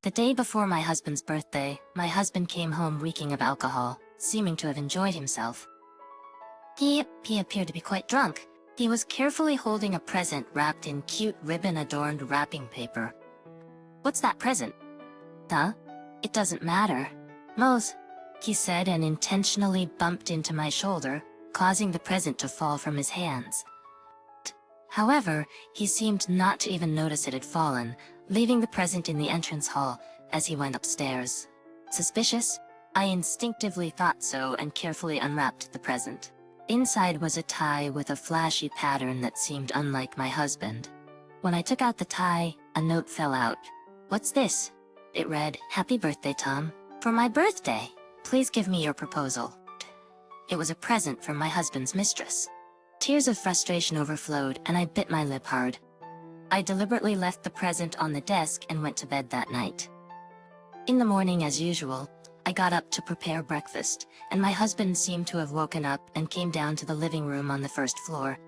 The day before my husband's birthday, my husband came home reeking of alcohol, seeming to have enjoyed himself. He appeared to be quite drunk. He was carefully holding a present wrapped in cute ribbon-adorned wrapping paper. "What's that present?" "Huh? It doesn't matter. Mose," he said, and intentionally bumped into my shoulder, causing the present to fall from his hands. However, he seemed not to even notice it had fallen, leaving the present in the entrance hall as he went upstairs. Suspicious? I instinctively thought so and carefully unwrapped the present. Inside was a tie with a flashy pattern that seemed unlike my husband. When I took out the tie, a note fell out. "What's this?" It read, "Happy birthday, Tom. For my birthday, please give me your proposal." It was a present from my husband's mistress. Tears of frustration overflowed, and I bit my lip hard. I deliberately left the present on the desk and went to bed that night. In the morning, as usual, I got up to prepare breakfast, and my husband seemed to have woken up and came down to the living room on the first floor.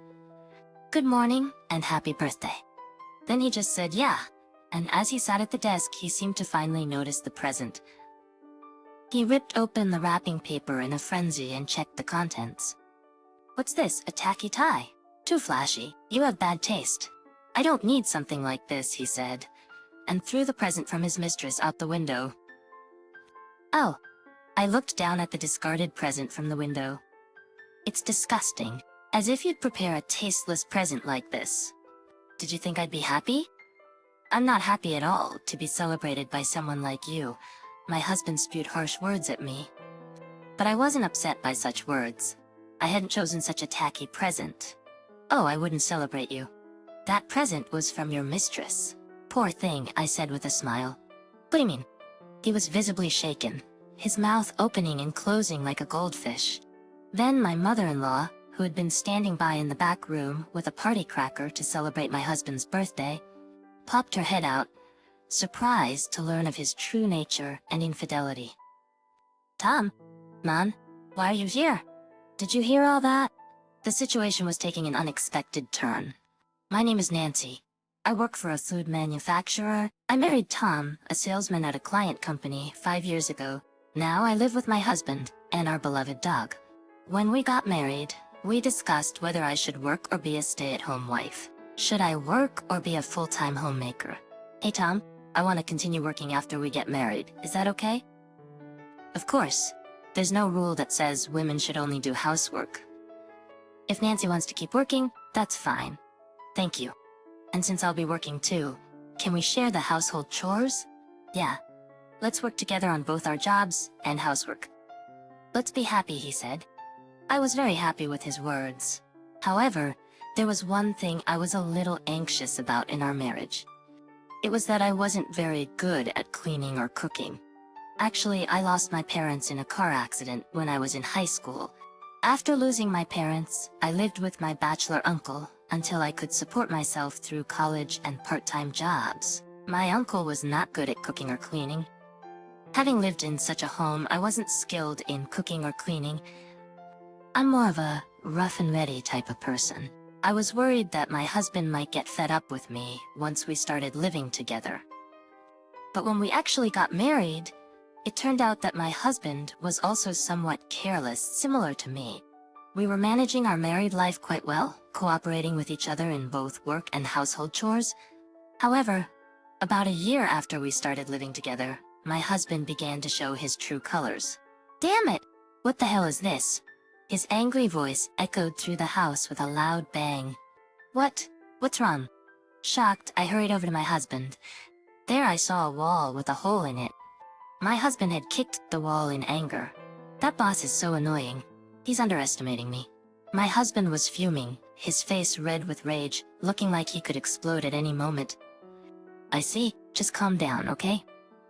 "Good morning, and happy birthday." Then he just said yeah, and as he sat at the desk, he seemed to finally notice the present. He ripped open the wrapping paper in a frenzy and checked the contents. "What's this, a tacky tie? Too flashy. You have bad taste. I don't need something like this," he said, and threw the present from his mistress out the window. "Oh." I looked down at the discarded present from the window. "It's disgusting. As if you'd prepare a tasteless present like this. Did you think I'd be happy?" "I'm not happy at all to be celebrated by someone like you." My husband spewed harsh words at me. But I wasn't upset by such words. I hadn't chosen such a tacky present. "Oh, I wouldn't celebrate you. That present was from your mistress." "Poor thing," I said with a smile. "What do you mean?" He was visibly shaken, his mouth opening and closing like a goldfish. Then my mother-in-law, who had been standing by in the back room with a party cracker to celebrate my husband's birthday, popped her head out, surprised to learn of his true nature and infidelity. "Tom, man, why are you here? Did you hear all that?" The situation was taking an unexpected turn. "My name is Nancy. I work for a food manufacturer. I married Tom, a salesman at a client company, 5 years ago. Now I live with my husband and our beloved dog. When we got married, we discussed whether I should work or be a stay-at-home wife. Should I work or be a full-time homemaker? Hey Tom, I want to continue working after we get married. Is that okay?" Of course. There's no rule that says women should only do housework. If Nancy wants to keep working, that's fine. Thank you. And since I'll be working too, can we share the household chores? Yeah. Let's work together on both our jobs and housework. Let's be happy, he said. I was very happy with his words. However, there was one thing I was a little anxious about in our marriage. It was that I wasn't very good at cleaning or cooking. Actually, I lost my parents in a car accident when I was in high school. After losing my parents, I lived with my bachelor uncle until I could support myself through college and part-time jobs. My uncle was not good at cooking or cleaning. Having lived in such a home, I wasn't skilled in cooking or cleaning. I'm more of a rough and ready type of person. I was worried that my husband might get fed up with me once we started living together. But when we actually got married, it turned out that my husband was also somewhat careless, similar to me. We were managing our married life quite well, cooperating with each other in both work and household chores. However, about a year after we started living together, my husband began to show his true colors. Damn it! What the hell is this? His angry voice echoed through the house with a loud bang. What's wrong? Shocked, I hurried over to my husband. There I saw a wall with a hole in it. My husband had kicked the wall in anger. That boss is so annoying. He's underestimating me. My husband was fuming, his face red with rage, looking like he could explode at any moment. I see, just calm down, okay?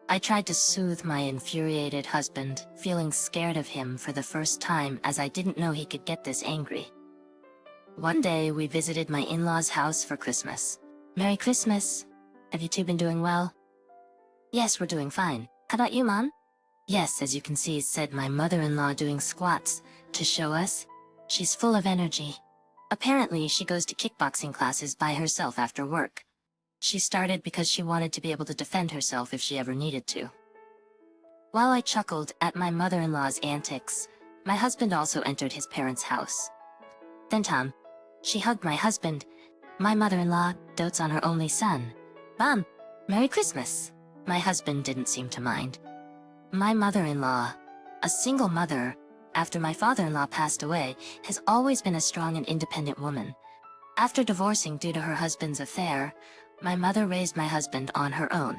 I tried to soothe my infuriated husband, feeling scared of him for the first time as I didn't know he could get this angry. One day, we visited my in-laws' house for Christmas. Merry Christmas! Have you two been doing well? Yes, we're doing fine. How about you, Mom? Yes, as you can see, said my mother-in-law doing squats to show us. She's full of energy. Apparently, she goes to kickboxing classes by herself after work. She started because she wanted to be able to defend herself if she ever needed to. While I chuckled at my mother-in-law's antics, my husband also entered his parents' house. Then Tom. She hugged my husband. My mother-in-law dotes on her only son. Mom, Merry Christmas. My husband didn't seem to mind. My mother-in-law, a single mother, after my father-in-law passed away, has always been a strong and independent woman. After divorcing due to her husband's affair, my mother raised my husband on her own.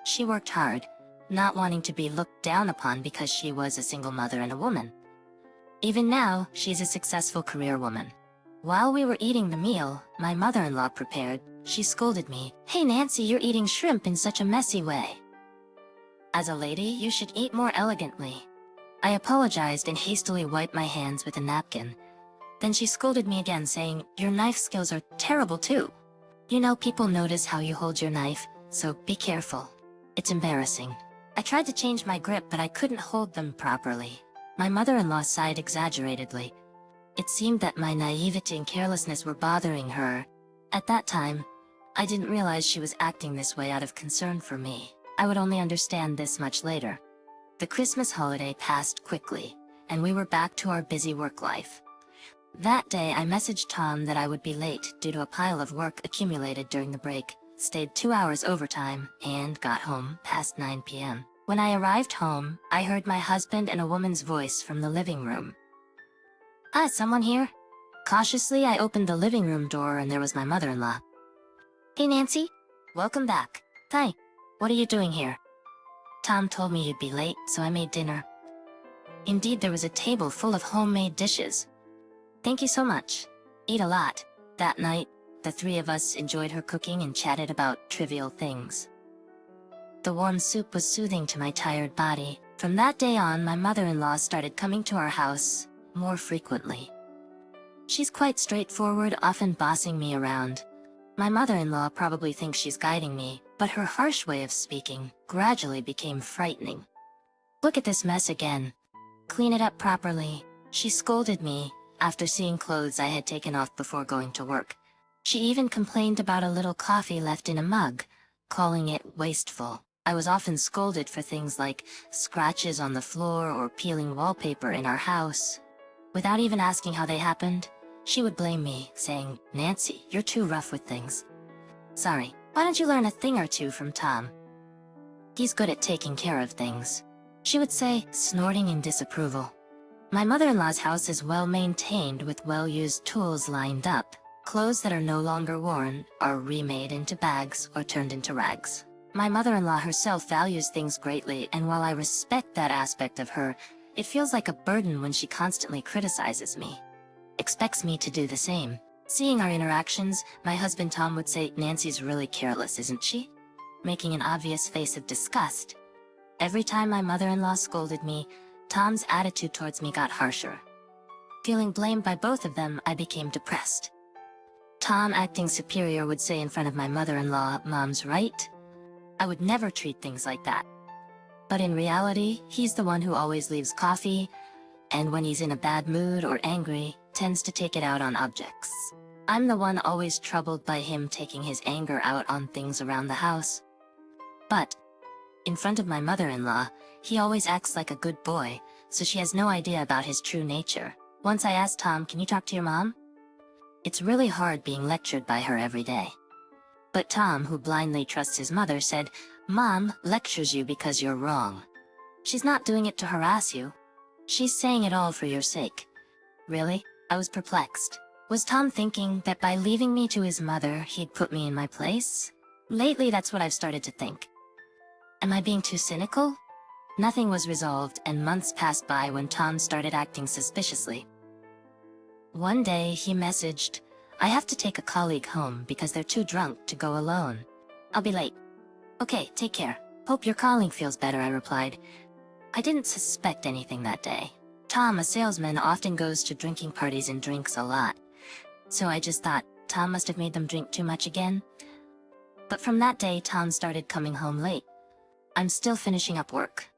She worked hard, not wanting to be looked down upon because she was a single mother and a woman. Even now, she's a successful career woman. While we were eating the meal my mother-in-law prepared, she scolded me, "Hey Nancy, you're eating shrimp in such a messy way. As a lady, you should eat more elegantly." I apologized and hastily wiped my hands with a napkin. Then she scolded me again, saying, "Your knife skills are terrible too. You know, people notice how you hold your knife, so be careful. It's embarrassing." I tried to change my grip, but I couldn't hold them properly. My mother-in-law sighed exaggeratedly. It seemed that my naivety and carelessness were bothering her. At that time, I didn't realize she was acting this way out of concern for me. I would only understand this much later. The Christmas holiday passed quickly, and we were back to our busy work life. That day I messaged Tom that I would be late due to a pile of work accumulated during the break, stayed 2 hours overtime, and got home past 9 p.m. When I arrived home, I heard my husband and a woman's voice from the living room. "Ah, someone here?" Cautiously, I opened the living room door and there was my mother-in-law. "Hey Nancy, welcome back. Hi, what are you doing here?" "Tom told me you'd be late, so I made dinner." Indeed, there was a table full of homemade dishes. "Thank you so much. Eat a lot." That night, the three of us enjoyed her cooking and chatted about trivial things. The warm soup was soothing to my tired body. From that day on, my mother-in-law started coming to our house more frequently. She's quite straightforward, often bossing me around. My mother-in-law probably thinks she's guiding me, but her harsh way of speaking gradually became frightening. "Look at this mess again. Clean it up properly." She scolded me after seeing clothes I had taken off before going to work. She even complained about a little coffee left in a mug, calling it wasteful. I was often scolded for things like scratches on the floor or peeling wallpaper in our house. Without even asking how they happened, she would blame me, saying, "Nancy, you're too rough with things." "Sorry, why don't you learn a thing or two from Tom? He's good at taking care of things," she would say, snorting in disapproval. My mother-in-law's house is well maintained with well-used tools lined up. Clothes that are no longer worn are remade into bags or turned into rags. My mother-in-law herself values things greatly, and while I respect that aspect of her, it feels like a burden when she constantly criticizes me. Expects me to do the same. Seeing our interactions, my husband Tom would say, "Nancy's really careless, isn't she?" Making an obvious face of disgust. Every time my mother-in-law scolded me, Tom's attitude towards me got harsher. Feeling blamed by both of them, I became depressed. Tom, acting superior, would say in front of my mother-in-law, "Mom's right." I would never treat things like that. But in reality, he's the one who always leaves coffee, and when he's in a bad mood or angry, tends to take it out on objects. I'm the one always troubled by him taking his anger out on things around the house. But in front of my mother-in-law, he always acts like a good boy, so she has no idea about his true nature. Once I asked Tom, "Can you talk to your mom?" It's really hard being lectured by her every day. But Tom, who blindly trusts his mother, said, "Mom lectures you because you're wrong. She's not doing it to harass you. She's saying it all for your sake." Really? I was perplexed. Was Tom thinking that by leaving me to his mother, he'd put me in my place? Lately, that's what I've started to think. Am I being too cynical? Nothing was resolved, and months passed by when Tom started acting suspiciously. One day, he messaged, "I have to take a colleague home because they're too drunk to go alone. I'll be late." "Okay, take care. Hope your colleague feels better," I replied. I didn't suspect anything that day. Tom, a salesman, often goes to drinking parties and drinks a lot. So I just thought, Tom must have made them drink too much again. But from that day, Tom started coming home late. "I'm still finishing up work.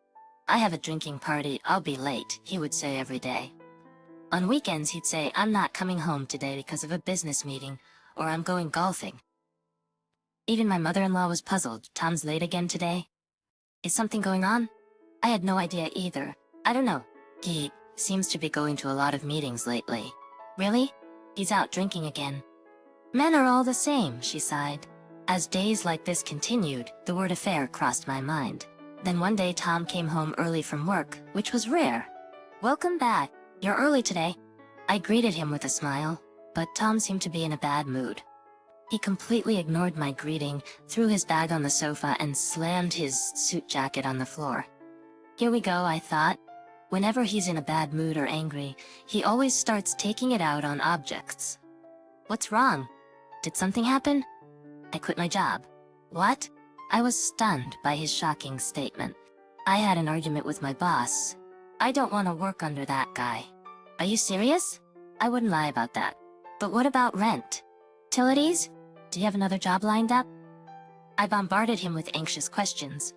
I have a drinking party, I'll be late," he would say every day. On weekends, he'd say, "I'm not coming home today because of a business meeting," or "I'm going golfing." Even my mother-in-law was puzzled. Tom's late again today? Is something going on? I had no idea either. I don't know. He seems to be going to a lot of meetings lately. Really? He's out drinking again. Men are all the same, she sighed. As days like this continued, the word affair crossed my mind. Then one day Tom came home early from work, which was rare. Welcome back. You're early today. I greeted him with a smile, but Tom seemed to be in a bad mood. He completely ignored my greeting, threw his bag on the sofa and slammed his suit jacket on the floor. Here we go, I thought. Whenever he's in a bad mood or angry, he always starts taking it out on objects. What's wrong? Did something happen? I quit my job. What? I was stunned by his shocking statement. I had an argument with my boss. I don't want to work under that guy. Are you serious? I wouldn't lie about that. But what about rent? Utilities? Do you have another job lined up? I bombarded him with anxious questions.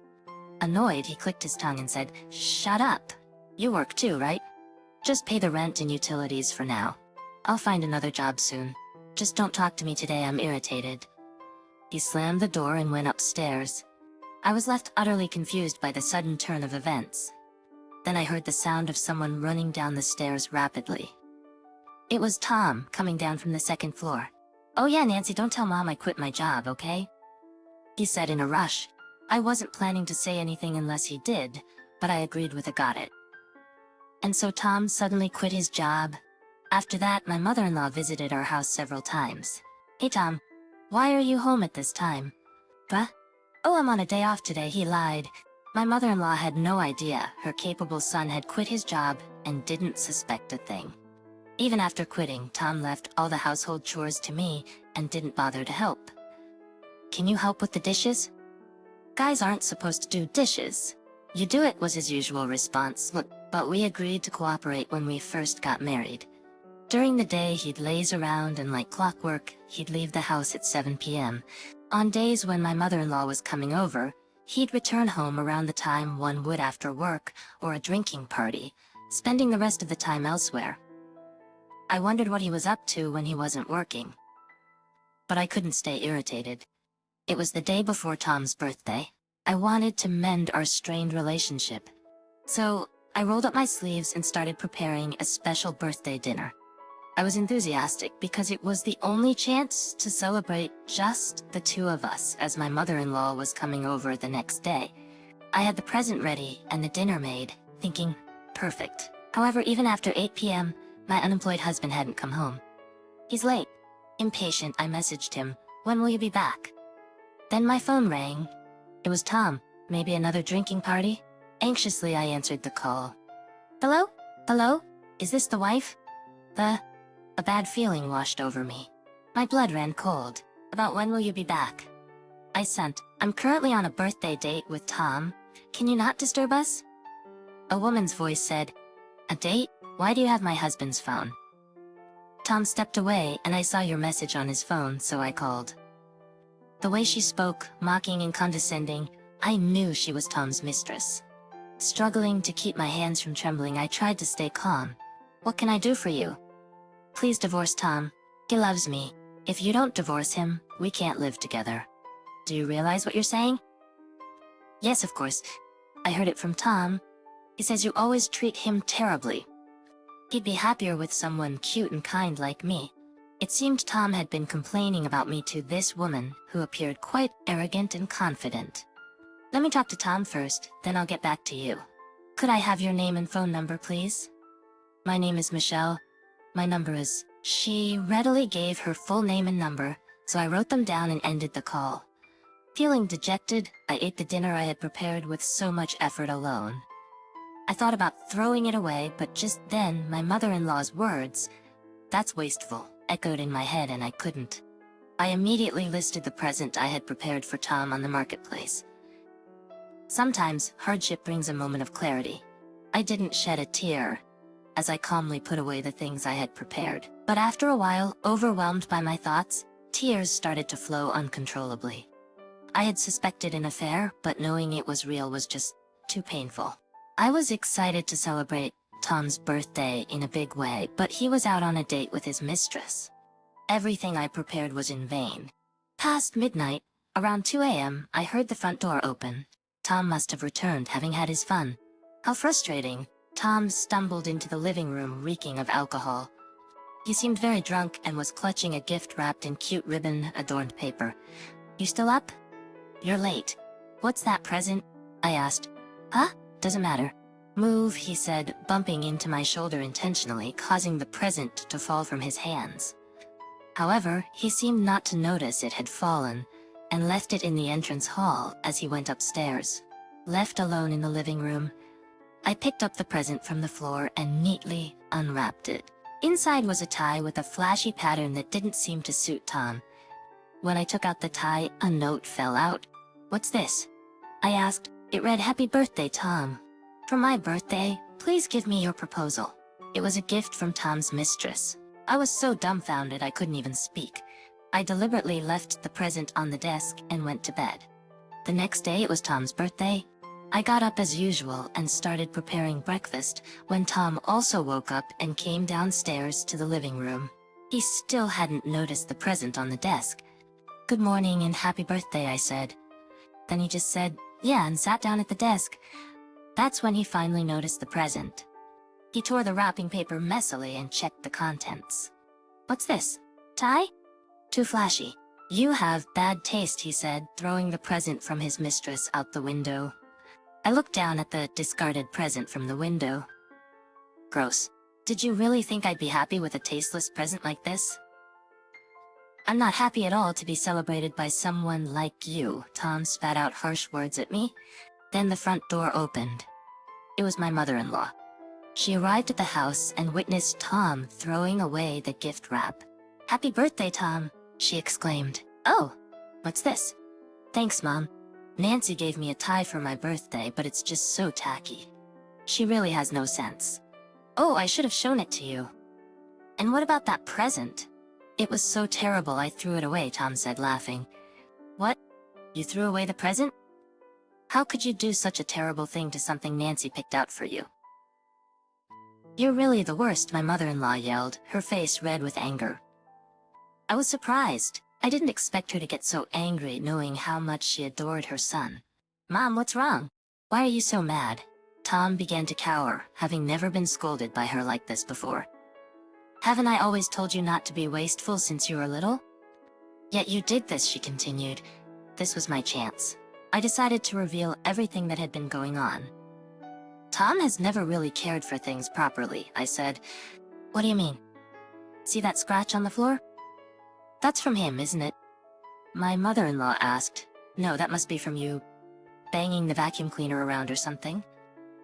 Annoyed, he clicked his tongue and said, "Shut up. You work too, right? Just pay the rent and utilities for now. I'll find another job soon. Just don't talk to me today, I'm irritated." He slammed the door and went upstairs. I was left utterly confused by the sudden turn of events. Then I heard the sound of someone running down the stairs rapidly. It was Tom, coming down from the second floor. "Oh yeah, Nancy, don't tell Mom I quit my job, okay?" He said in a rush. I wasn't planning to say anything unless he did, but I agreed with a got it. And so Tom suddenly quit his job. After that, my mother-in-law visited our house several times. "Hey Tom, why are you home at this time?" "Bah? Oh, I'm on a day off today," he lied. My mother-in-law had no idea her capable son had quit his job and didn't suspect a thing. Even after quitting, Tom left all the household chores to me and didn't bother to help. "Can you help with the dishes?" "Guys aren't supposed to do dishes." "You do it," was his usual response. But we agreed to cooperate when we first got married. During the day, he'd laze around and like clockwork, he'd leave the house at 7 p.m. On days when my mother-in-law was coming over, he'd return home around the time one would after work or a drinking party, spending the rest of the time elsewhere. I wondered what he was up to when he wasn't working. But I couldn't stay irritated. It was the day before Tom's birthday. I wanted to mend our strained relationship. So, I rolled up my sleeves and started preparing a special birthday dinner. I was enthusiastic because it was the only chance to celebrate just the two of us, as my mother-in-law was coming over the next day. I had the present ready and the dinner made, thinking, perfect. However, even after 8 p.m., my unemployed husband hadn't come home. "He's late." Impatient, I messaged him, "When will you be back?" Then my phone rang. It was Tom. Maybe another drinking party? Anxiously, I answered the call. "Hello? Hello? Is this the wife?" A bad feeling washed over me. My blood ran cold. "About when will you be back?" I sent, "I'm currently on a birthday date with Tom. Can you not disturb us?" A woman's voice said, "A date? Why do you have my husband's phone?" Tom stepped away and I saw your message on his phone, so I called. The way she spoke, mocking and condescending, I knew she was Tom's mistress. Struggling to keep my hands from trembling, I tried to stay calm. "What can I do for you?" "Please divorce Tom. He loves me. If you don't divorce him, we can't live together." "Do you realize what you're saying?" "Yes, of course. I heard it from Tom. He says you always treat him terribly. He'd be happier with someone cute and kind like me." It seemed Tom had been complaining about me to this woman, who appeared quite arrogant and confident. "Let me talk to Tom first, then I'll get back to you. Could I have your name and phone number, please?" "My name is Michelle. My number is..." She readily gave her full name and number, so I wrote them down and ended the call. Feeling dejected, I ate the dinner I had prepared with so much effort alone. I thought about throwing it away, but just then my mother-in-law's words, "That's wasteful," echoed in my head and I couldn't. I immediately listed the present I had prepared for Tom on the marketplace. Sometimes, hardship brings a moment of clarity. I didn't shed a tear as I calmly put away the things I had prepared. But after a while, overwhelmed by my thoughts, tears started to flow uncontrollably. I had suspected an affair, but knowing it was real was just too painful. I was excited to celebrate Tom's birthday in a big way, but he was out on a date with his mistress. Everything I prepared was in vain. Past midnight, Around 2 a.m., I heard the front door open. Tom must have returned, having had his fun. How frustrating. Tom stumbled into the living room reeking of alcohol. He seemed very drunk and was clutching a gift wrapped in cute ribbon-adorned paper. "You still up? You're late. What's that present?" I asked. "Huh? Doesn't matter." "Move," he said, bumping into my shoulder intentionally, causing the present to fall from his hands. However, he seemed not to notice it had fallen, and left it in the entrance hall as he went upstairs. Left alone in the living room, I picked up the present from the floor and neatly unwrapped it. Inside was a tie with a flashy pattern that didn't seem to suit Tom. When I took out the tie, a note fell out. "What's this?" I asked. It read, "Happy birthday, Tom. For my birthday, please give me your proposal." It was a gift from Tom's mistress. I was so dumbfounded I couldn't even speak. I deliberately left the present on the desk and went to bed. The next day it was Tom's birthday. I got up as usual and started preparing breakfast when Tom also woke up and came downstairs to the living room. He still hadn't noticed the present on the desk. "Good morning and happy birthday," I said. Then he just said, "Yeah," and sat down at the desk. That's when he finally noticed the present. He tore the wrapping paper messily and checked the contents. "What's this? Tie? Too flashy. You have bad taste," he said, throwing the present from his mistress out the window. I looked down at the discarded present from the window. Gross. Did you really think I'd be happy with a tasteless present like this? "I'm not happy at all to be celebrated by someone like you." Tom spat out harsh words at me. Then the front door opened. It was my mother-in-law. She arrived at the house and witnessed Tom throwing away the gift wrap. "Happy birthday, Tom," she exclaimed. "Oh, what's this?" "Thanks, Mom. Nancy gave me a tie for my birthday, but it's just so tacky. She really has no sense." "Oh, I should have shown it to you." "And what about that present?" "It was so terrible I threw it away," Tom said, laughing. "What? You threw away the present? How could you do such a terrible thing to something Nancy picked out for you?" "You're really the worst," my mother-in-law yelled, her face red with anger. I was surprised. I didn't expect her to get so angry knowing how much she adored her son. "Mom, what's wrong? Why are you so mad?" Tom began to cower, having never been scolded by her like this before. "Haven't I always told you not to be wasteful since you were little? Yet you did this," she continued. This was my chance. I decided to reveal everything that had been going on. "Tom has never really cared for things properly," I said. "What do you mean? See that scratch on the floor? That's from him, isn't it?" My mother-in-law asked. "No, that must be from you banging the vacuum cleaner around or something."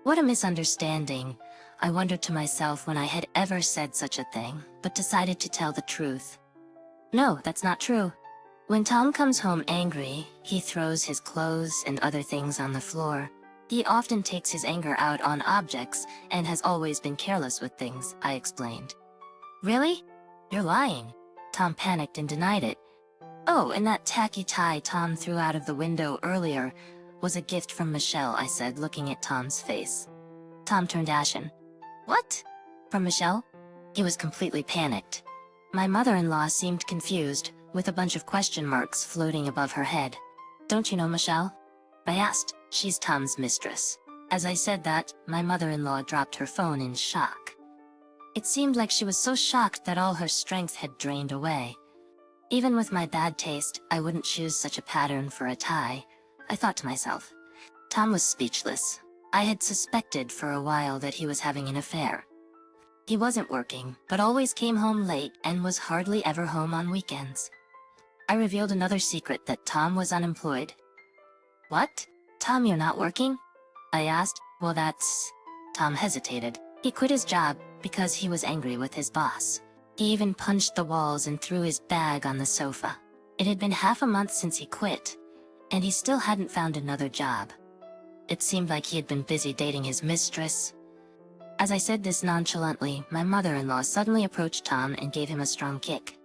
What a misunderstanding. I wondered to myself when I had ever said such a thing, but decided to tell the truth. "No, that's not true. When Tom comes home angry, he throws his clothes and other things on the floor. He often takes his anger out on objects and has always been careless with things," I explained. "Really? You're lying." Tom panicked and denied it. "Oh, and that tacky tie Tom threw out of the window earlier was a gift from Michelle," I said, looking at Tom's face. Tom turned ashen. "What? From Michelle?" He was completely panicked. My mother-in-law seemed confused, with a bunch of question marks floating above her head. "Don't you know Michelle?" I asked. "She's Tom's mistress." As I said that, my mother-in-law dropped her phone in shock. It seemed like she was so shocked that all her strength had drained away. Even with my bad taste, I wouldn't choose such a pattern for a tie, I thought to myself. Tom was speechless. I had suspected for a while that he was having an affair. He wasn't working, but always came home late and was hardly ever home on weekends. I revealed another secret, that Tom was unemployed. "What? Tom, you're not working?" I asked. "Well, that's..." Tom hesitated. He quit his job because he was angry with his boss. He even punched the walls and threw his bag on the sofa. It had been half a month since he quit, and he still hadn't found another job. It seemed like he had been busy dating his mistress. As I said this nonchalantly, my mother-in-law suddenly approached Tom and gave him a strong kick.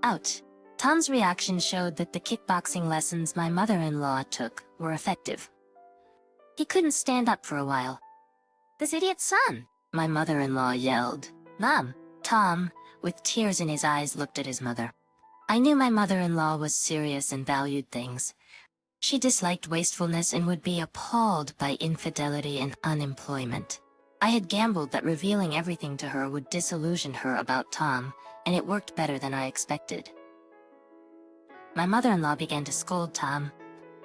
Ouch! Tom's reaction showed that the kickboxing lessons my mother-in-law took were effective. He couldn't stand up for a while. "This idiot's son!" my mother-in-law yelled. "Mom!" Tom, with tears in his eyes, looked at his mother. I knew my mother-in-law was serious and valued things. She disliked wastefulness and would be appalled by infidelity and unemployment. I had gambled that revealing everything to her would disillusion her about Tom, and it worked better than I expected. My mother-in-law began to scold Tom.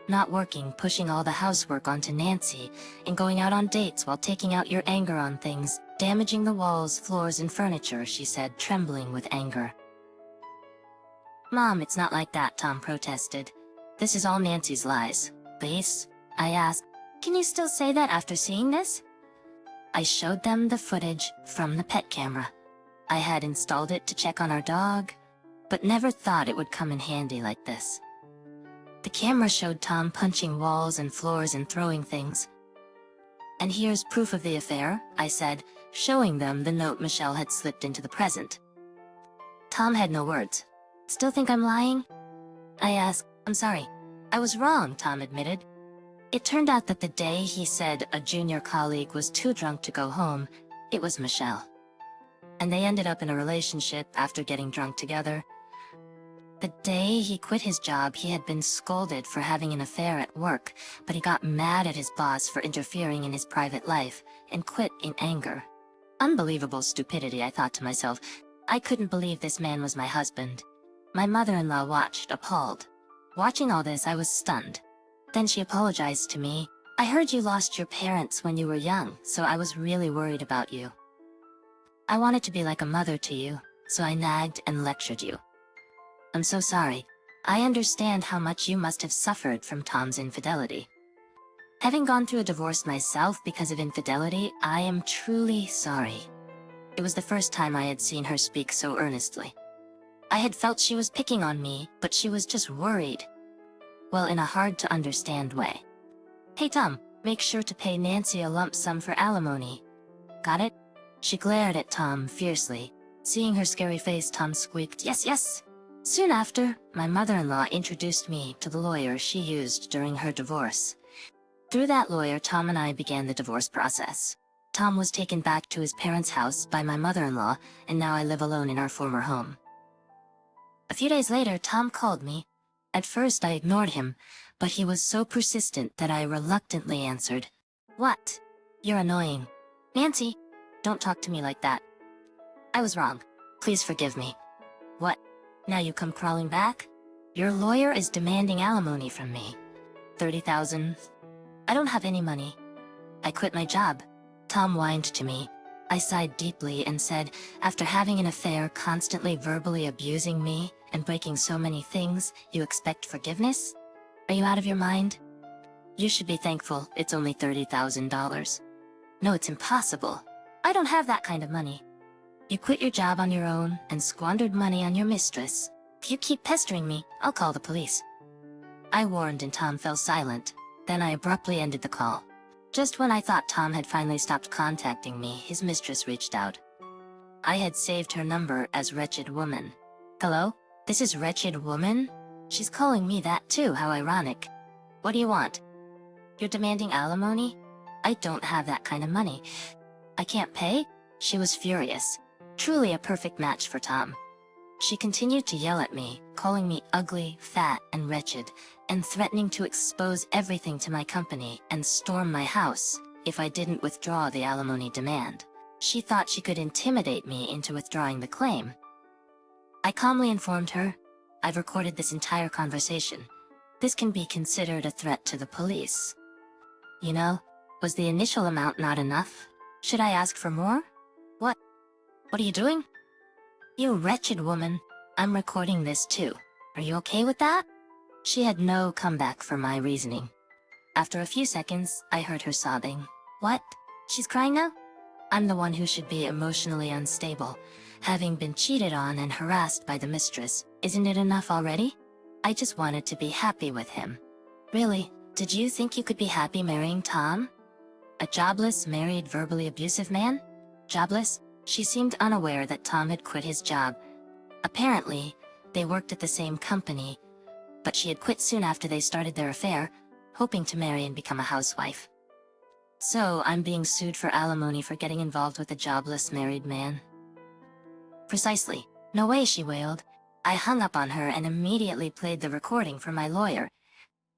Not working, pushing all the housework onto Nancy, and going out on dates while taking out your anger on things, damaging the walls, floors, and furniture, she said, trembling with anger. "Mom, it's not like that," Tom protested. "This is all Nancy's lies." "Base?" I asked. "Can you still say that after seeing this?" I showed them the footage from the pet camera. I had installed it to check on our dog, but never thought it would come in handy like this. The camera showed Tom punching walls and floors and throwing things. "And here's proof of the affair," I said, showing them the note Michelle had slipped into the present. Tom had no words. "Still think I'm lying?" I asked. "I'm sorry. I was wrong," Tom admitted. It turned out that the day he said a junior colleague was too drunk to go home, it was Michelle. And they ended up in a relationship after getting drunk together. The day he quit his job, he had been scolded for having an affair at work, but he got mad at his boss for interfering in his private life, and quit in anger. Unbelievable stupidity, I thought to myself. I couldn't believe this man was my husband. My mother-in-law watched, appalled. Watching all this, I was stunned. Then she apologized to me. "I heard you lost your parents when you were young, so I was really worried about you. I wanted to be like a mother to you, so I nagged and lectured you. I'm so sorry. I understand how much you must have suffered from Tom's infidelity. Having gone through a divorce myself because of infidelity, I am truly sorry." It was the first time I had seen her speak so earnestly. I had felt she was picking on me, but she was just worried. Well, in a hard-to-understand way. "Hey Tom, make sure to pay Nancy a lump sum for alimony. Got it?" She glared at Tom fiercely. Seeing her scary face, Tom squeaked, "Yes, yes." Soon after, my mother-in-law introduced me to the lawyer she used during her divorce. Through that lawyer, Tom and I began the divorce process. Tom was taken back to his parents' house by my mother-in-law, and now I live alone in our former home. A few days later, Tom called me. At first I ignored him, but he was so persistent that I reluctantly answered. "What? You're annoying. Nancy, don't talk to me like that. I was wrong. Please forgive me." "What? Now you come crawling back? Your lawyer is demanding alimony from me. 30,000. I don't have any money. I quit my job." Tom whined to me. I sighed deeply and said, "After having an affair, constantly verbally abusing me, and breaking so many things, you expect forgiveness? Are you out of your mind? You should be thankful it's only $30,000. No, it's impossible. I don't have that kind of money. You quit your job on your own and squandered money on your mistress. If you keep pestering me, I'll call the police." I warned and Tom fell silent. Then I abruptly ended the call. Just when I thought Tom had finally stopped contacting me, his mistress reached out. I had saved her number as Wretched Woman. "Hello? This is Wretched Woman?" She's calling me that too, how ironic. "What do you want?" "You're demanding alimony? I don't have that kind of money. I can't pay?" She was furious. Truly a perfect match for Tom. She continued to yell at me, calling me ugly, fat, and wretched, and threatening to expose everything to my company and storm my house if I didn't withdraw the alimony demand. She thought she could intimidate me into withdrawing the claim. I calmly informed her, "I've recorded this entire conversation. This can be considered a threat to the police. You know, was the initial amount not enough? Should I ask for more? What? What are you doing?" "You wretched woman, I'm recording this too. Are you okay with that?" She had no comeback for my reasoning. After a few seconds, I heard her sobbing. "What? She's crying now?" I'm the one who should be emotionally unstable. Having been cheated on and harassed by the mistress, isn't it enough already? I just wanted to be happy with him. Really, did you think you could be happy marrying Tom? A jobless, married, verbally abusive man? Jobless? She seemed unaware that Tom had quit his job. Apparently, they worked at the same company, but she had quit soon after they started their affair, hoping to marry and become a housewife. So, I'm being sued for alimony for getting involved with a jobless married man. Precisely. "No way," she wailed. I hung up on her and immediately played the recording for my lawyer.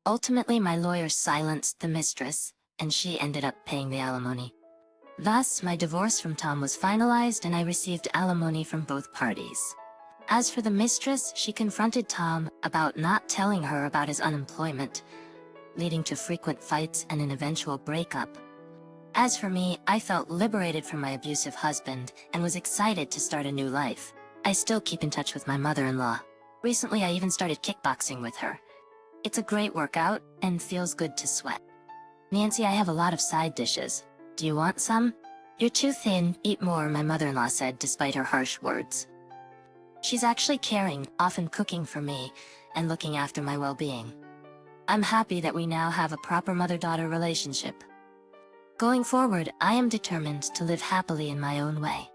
Ultimately, my lawyer silenced the mistress, and she ended up paying the alimony. Thus, my divorce from Tom was finalized and I received alimony from both parties. As for the mistress, she confronted Tom about not telling her about his unemployment, leading to frequent fights and an eventual breakup. As for me, I felt liberated from my abusive husband and was excited to start a new life. I still keep in touch with my mother-in-law. Recently, I even started kickboxing with her. It's a great workout and feels good to sweat. Nancy, I have a lot of side dishes. Do you want some? You're too thin, eat more, my mother-in-law said despite her harsh words. She's actually caring, often cooking for me, and looking after my well-being. I'm happy that we now have a proper mother-daughter relationship. Going forward, I am determined to live happily in my own way.